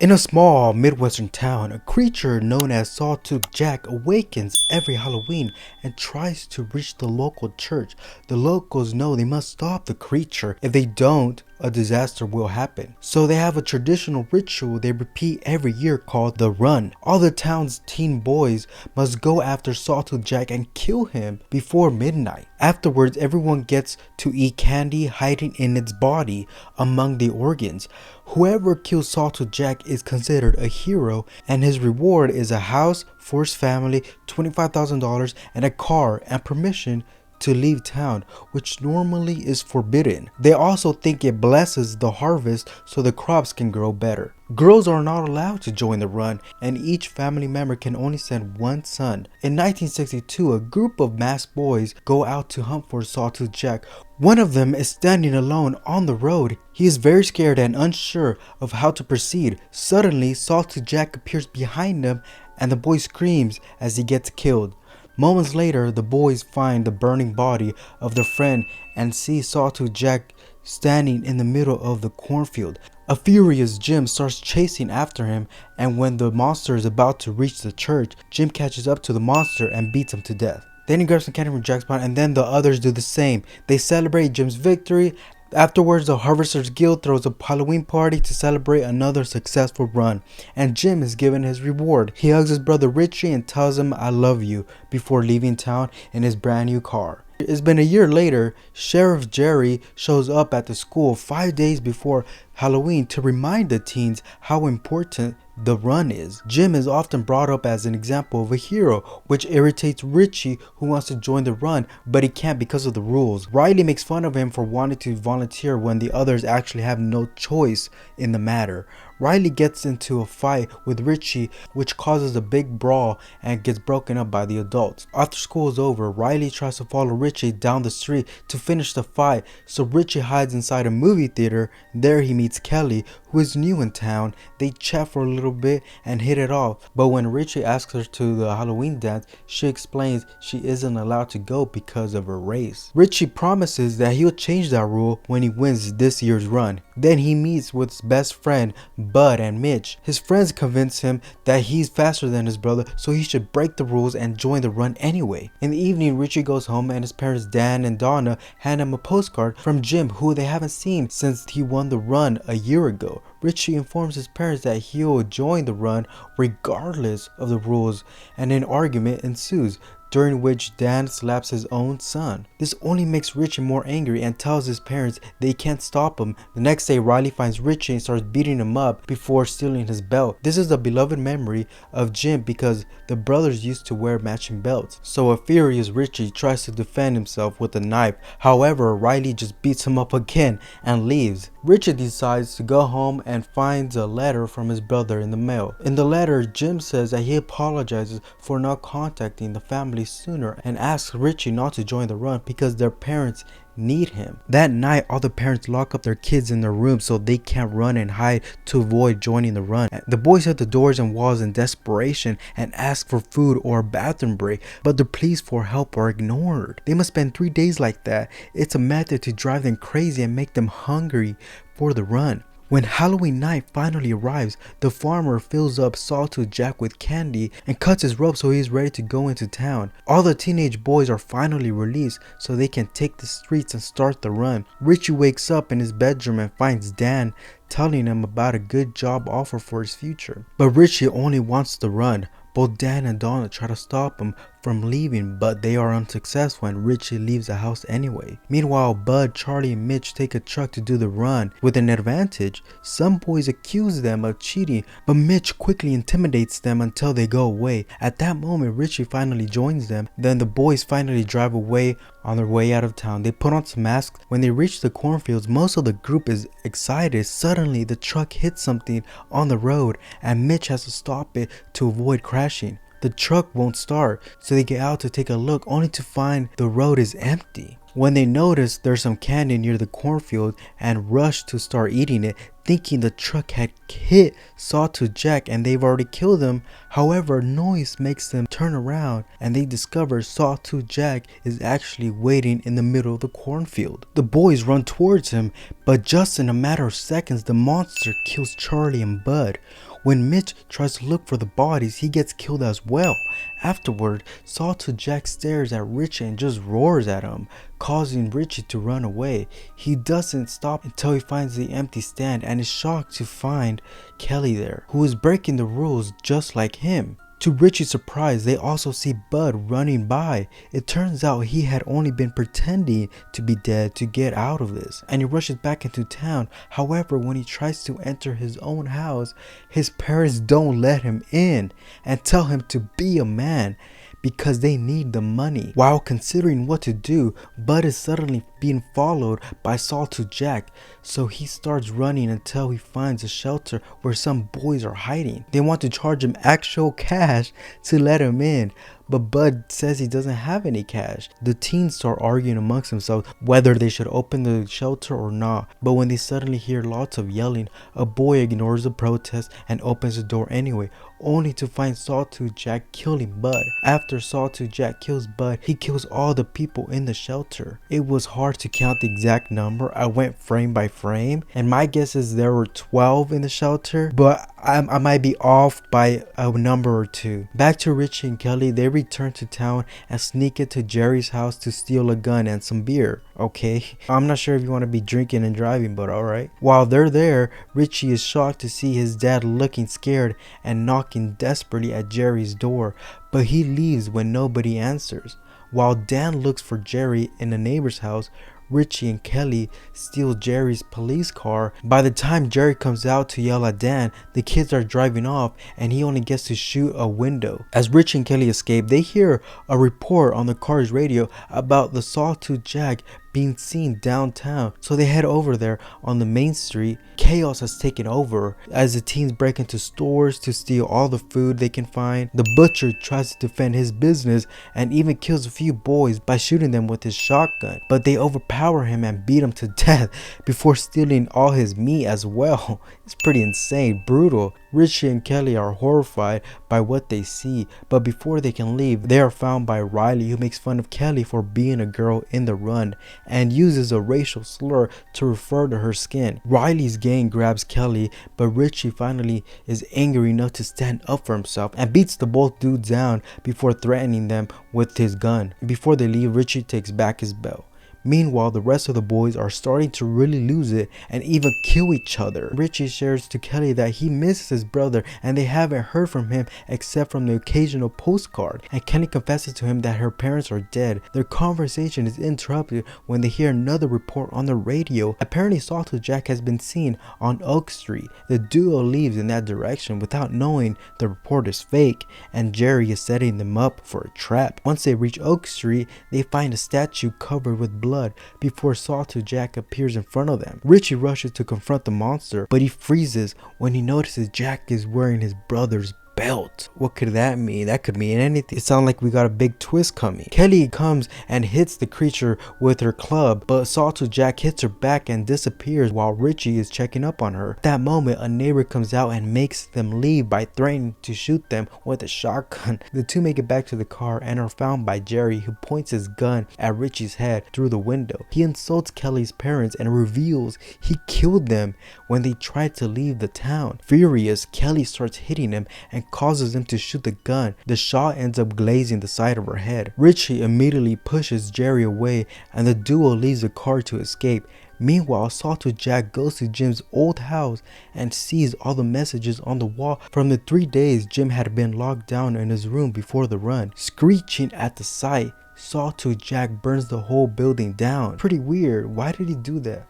In a small Midwestern town, a creature known as Sawtooth Jack awakens every Halloween and tries to reach the local church. The locals know they must stop the creature. If they don't, a disaster will happen. So they have a traditional ritual they repeat every year called the Run. All the town's teen boys must go after Sawtooth Jack and kill him before midnight. Afterwards, everyone gets to eat candy hiding in its body among the organs. Whoever kills Sawtooth Jack is considered a hero, and his reward is a house for his family, $25,000, and a car and permission to leave town, which normally is forbidden. They also think it blesses the harvest so the crops can grow better. Girls are not allowed to join the run, and each family member can only send one son. In 1962, a group of masked boys go out to hunt for Sawtooth Jack. One of them is standing alone on the road. He is very scared and unsure of how to proceed. Suddenly, Sawtooth Jack appears behind him, and the boy screams as he gets killed. Moments later, the boys find the burning body of their friend and see Sawtooth Jack standing in the middle of the cornfield. A furious Jim starts chasing after him, and when the monster is about to reach the church, Jim catches up to the monster and beats him to death. Then he grabs some candy from Jack's spot, and then the others do the same. They celebrate Jim's victory. Afterwards, the Harvesters Guild throws a Halloween party to celebrate another successful run, and Jim is given his reward. He hugs his brother Richie and tells him "I love you" before leaving town in his brand new car. It's been a year later. Sheriff Jerry shows up at the school 5 days before Halloween to remind the teens how important the run is. Jim is often brought up as an example of a hero, which irritates Richie, who wants to join the run but he can't because of the rules. Riley makes fun of him for wanting to volunteer when the others actually have no choice in the matter. Riley gets into a fight with Richie, which causes a big brawl and gets broken up by the adults. After school is over, Riley tries to follow Richie down the street to finish the fight, so Richie hides inside a movie theater. There he meets Kelly, who is new in town. They chat for a little bit and hit it off, but when Richie asks her to the Halloween dance, she explains she isn't allowed to go because of her race. Richie promises that he'll change that rule when he wins this year's run. Then he meets with his best friend Bud and Mitch. His friends convince him that he's faster than his brother, so he should break the rules and join the run anyway. In the evening, Richie goes home and his parents Dan and Donna hand him a postcard from Jim, who they haven't seen since he won the run a year ago. Richie informs his parents that he'll join the run regardless of the rules, and an argument ensues, during which Dan slaps his own son. This only makes Richie more angry and tells his parents they can't stop him. The next day, Riley finds Richie and starts beating him up before stealing his belt. This is a beloved memory of Jim because the brothers used to wear matching belts. So a furious Richie tries to defend himself with a knife. However, Riley just beats him up again and leaves. Richie decides to go home and finds a letter from his brother in the mail. In the letter, Jim says that he apologizes for not contacting the family sooner and asks Richie not to join the run because their parents need him. That night, all the parents lock up their kids in their room so they can't run and hide to avoid joining the run. The boys hit the doors and walls in desperation and ask for food or a bathroom break, but their pleas for help are ignored. They must spend 3 days like that. It's a method to drive them crazy and make them hungry for the run. When Halloween night finally arrives, the farmer fills up Sawtooth Jack with candy and cuts his rope so he's ready to go into town. All the teenage boys are finally released so they can take the streets and start the run. Richie wakes up in his bedroom and finds Dan telling him about a good job offer for his future. But Richie only wants to run. Both Dan and Donna try to stop him from leaving, but they are unsuccessful and Richie leaves the house anyway. Meanwhile, Bud, Charlie, and Mitch take a truck to do the run with an advantage. Some boys accuse them of cheating, but Mitch quickly intimidates them until they go away. At that moment, Richie finally joins them. Then the boys finally drive away on their way out of town. They put on some masks. When they reach the cornfields, most of the group is excited. Suddenly, the truck hits something on the road and Mitch has to stop it to avoid crashing. The truck won't start, so they get out to take a look only to find the road is empty. When they notice there's some candy near the cornfield and rush to start eating it, thinking the truck had hit Sawtooth Jack and they've already killed him. However, noise makes them turn around and they discover Sawtooth Jack is actually waiting in the middle of the cornfield. The boys run towards him, but just in a matter of seconds, the monster kills Charlie and Bud. When Mitch tries to look for the bodies, he gets killed as well. Afterward, Sawtooth Jack stares at Richie and just roars at him, causing Richie to run away. He doesn't stop until he finds the empty stand and is shocked to find Kelly there, who is breaking the rules just like him. To Richie's surprise, they also see Bud running by. It turns out he had only been pretending to be dead to get out of this, and he rushes back into town. However, when he tries to enter his own house, his parents don't let him in and tell him to be a man because they need the money. While considering what to do, Bud is suddenly being followed by Sawtooth Jack, so he starts running until he finds a shelter where some boys are hiding. They want to charge him actual cash to let him in, but Bud says he doesn't have any cash. The teens start arguing amongst themselves whether they should open the shelter or not, but when they suddenly hear lots of yelling, a boy ignores the protest and opens the door anyway, only to find Sawtooth Jack killing Bud. After Sawtooth Jack kills Bud, he kills all the people in the shelter. It was hard to count the exact number. I went frame by frame, and my guess is there were 12 in the shelter, but I might be off by a number or two. Back to Richie and Kelly, they return to town and sneak into Jerry's house to steal a gun and some beer. Okay, I'm not sure if you want to be drinking and driving, but alright. While they're there, Richie is shocked to see his dad looking scared and knocking desperately at Jerry's door, but he leaves when nobody answers. While Dan looks for Jerry in a neighbor's house, Richie and Kelly steal Jerry's police car. By the time Jerry comes out to yell at Dan, the kids are driving off and he only gets to shoot a window. As Richie and Kelly escape, they hear a report on the car's radio about the Sawtooth Jack being seen downtown, so they head over there on the main street. Chaos has taken over as the teens break into stores to steal all the food they can find. The butcher tries to defend his business and even kills a few boys by shooting them with his shotgun, but they overpower him and beat him to death before stealing all his meat as well. It's pretty insane, brutal. Richie and Kelly are horrified by what they see, but before they can leave, they are found by Riley, who makes fun of Kelly for being a girl in the run and uses a racial slur to refer to her skin. Riley's gang grabs Kelly, but Richie finally is angry enough to stand up for himself and beats the both dudes down before threatening them with his gun. Before they leave, Richie takes back his belt. Meanwhile, the rest of the boys are starting to really lose it and even kill each other. Richie shares to Kelly that he misses his brother and they haven't heard from him except from the occasional postcard, and Kelly confesses to him that her parents are dead. Their conversation is interrupted when they hear another report on the radio. Apparently Sawtooth Jack has been seen on Oak Street. The duo leaves in that direction without knowing the report is fake, and Jerry is setting them up for a trap. Once they reach Oak Street, they find a statue covered with blood before Sawtooth Jack appears in front of them. Richie rushes to confront the monster, but he freezes when he notices Jack is wearing his brother's belt. What could that mean? That could mean anything. It sounds like we got a big twist coming. Kelly comes and hits the creature with her club, but Sawtooth Jack hits her back and disappears while Richie is checking up on her. At that moment, a neighbor comes out and makes them leave by threatening to shoot them with a shotgun. The two make it back to the car and are found by Jerry, who points his gun at Richie's head through the window. He insults Kelly's parents and reveals he killed them when they tried to leave the town. Furious, Kelly starts hitting him and causes him to shoot the gun. The shot ends up glazing the side of her head. Richie immediately pushes Jerry away and the duo leaves the car to escape. Meanwhile, Sawtooth Jack goes to Jim's old house and sees all the messages on the wall from the 3 days Jim had been locked down in his room before the run. Screeching at the sight, Sawtooth Jack burns the whole building down. Pretty weird. Why did he do that?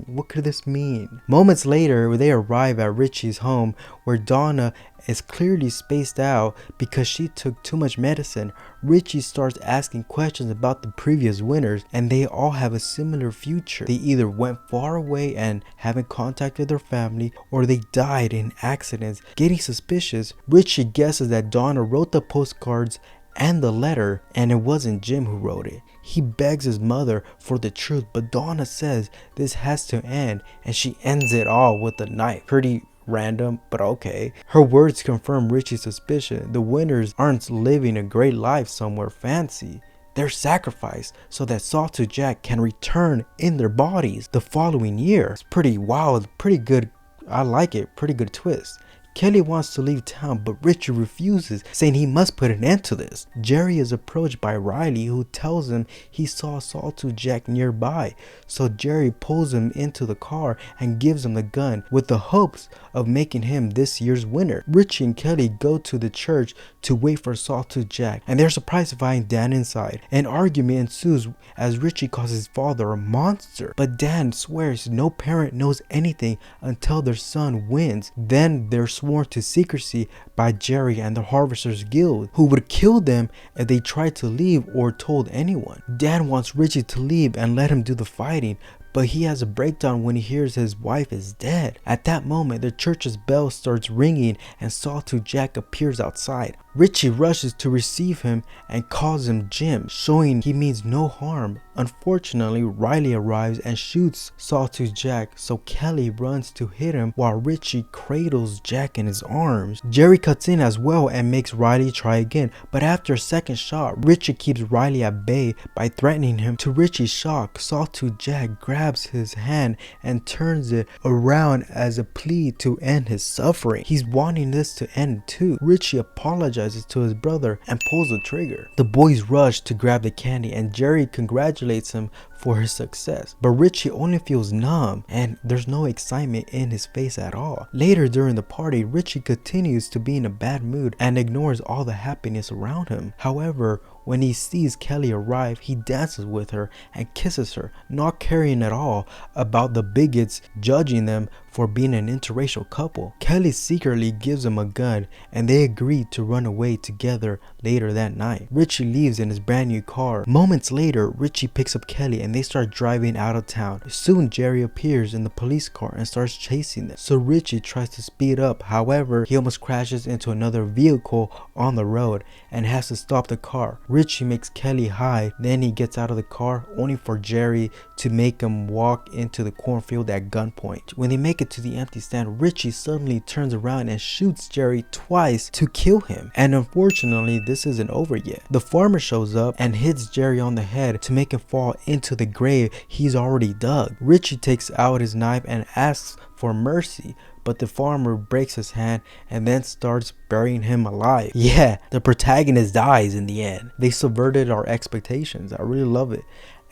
What could this mean? Moments later, they arrive at Richie's home where Donna is clearly spaced out because she took too much medicine. Richie starts asking questions about the previous winners and they all have a similar future. They either went far away and haven't contacted their family, or they died in accidents. Getting suspicious, Richie guesses that Donna wrote the postcards and the letter, and it wasn't Jim who wrote it. He begs his mother for the truth, but Donna says this has to end, and she ends it all with a knife. Pretty random, but okay. Her words confirm Richie's suspicion. The winners aren't living a great life somewhere fancy. They're sacrificed so that Sawtooth Jack can return in their bodies the following year. It's pretty wild, pretty good. I like it. Pretty good twist. Kelly wants to leave town, but Richie refuses, saying he must put an end to this. Jerry is approached by Riley, who tells him he saw Sawtooth Jack nearby, so Jerry pulls him into the car and gives him the gun with the hopes of making him this year's winner. Richie and Kelly go to the church to wait for Sawtooth Jack, and they're surprised to find Dan inside. An argument ensues as Richie calls his father a monster, but Dan swears no parent knows anything until their son wins. Then they're sworn to secrecy by Jerry and the Harvesters Guild, who would kill them if they tried to leave or told anyone. Dan wants Richie to leave and let him do the fighting, but he has a breakdown when he hears his wife is dead. At that moment, the church's bell starts ringing and Sawtooth Jack appears outside. Richie rushes to receive him and calls him Jim, showing he means no harm. Unfortunately, Riley arrives and shoots Sawtooth Jack, so Kelly runs to hit him while Richie cradles Jack in his arms. Jerry cuts in as well and makes Riley try again, but after a second shot, Richie keeps Riley at bay by threatening him. To Richie's shock, Sawtooth Jack grabs his hand and turns it around as a plea to end his suffering. He's wanting this to end too. Richie apologizes to his brother and pulls the trigger. The boys rush to grab the candy and Jerry congratulates him for his success, but Richie only feels numb and there's no excitement in his face at all. Later during the party, Richie continues to be in a bad mood and ignores all the happiness around him. However, when he sees Kelly arrive, he dances with her and kisses her, not caring at all about the bigots judging them for being an interracial couple. Kelly secretly gives him a gun and they agree to run away together later that night. Richie leaves in his brand new car. Moments later, Richie picks up Kelly and they start driving out of town. Soon Jerry appears in the police car and starts chasing them, so Richie tries to speed up. However, he almost crashes into another vehicle on the road and has to stop the car. Richie makes Kelly hide, then he gets out of the car only for Jerry to make him walk into the cornfield at gunpoint. When they make it to the empty stand, Richie suddenly turns around and shoots Jerry twice to kill him. And unfortunately, this isn't over yet. The farmer shows up and hits Jerry on the head to make him fall into the grave he's already dug. Richie takes out his knife and asks for mercy, but the farmer breaks his hand and then starts burying him alive. Yeah, the protagonist dies in the end. They subverted our expectations. I really love it.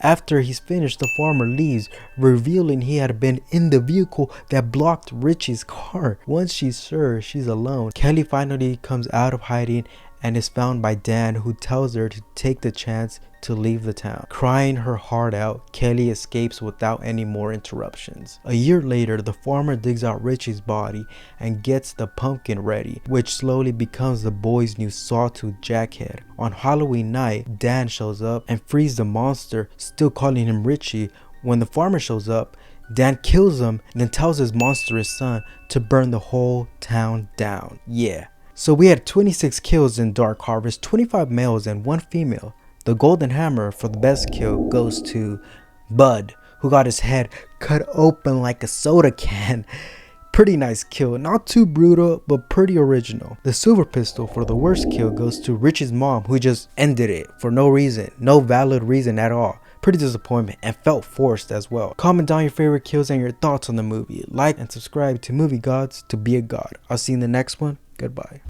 After he's finished, the farmer leaves, revealing he had been in the vehicle that blocked Richie's car. Once she's sure she's alone, Kelly finally comes out of hiding and is found by Dan, who tells her to take the chance to leave the town. Crying her heart out, Kelly escapes without any more interruptions. A year later, the farmer digs out Richie's body and gets the pumpkin ready, which slowly becomes the boys' new Sawtooth Jack head. On Halloween night, Dan shows up and frees the monster, still calling him Richie. When the farmer shows up, Dan kills him and then tells his monstrous son to burn the whole town down. Yeah. So we had 26 kills in Dark Harvest, 25 males and 1 female. The golden hammer for the best kill goes to Bud, who got his head cut open like a soda can. Pretty nice kill, not too brutal, but pretty original. The silver pistol for the worst kill goes to Richie's mom, who just ended it for no reason, no valid reason at all. Pretty disappointment and felt forced as well. Comment down your favorite kills and your thoughts on the movie. Like and subscribe to Movie Gods to be a god. I'll see you in the next one. Goodbye.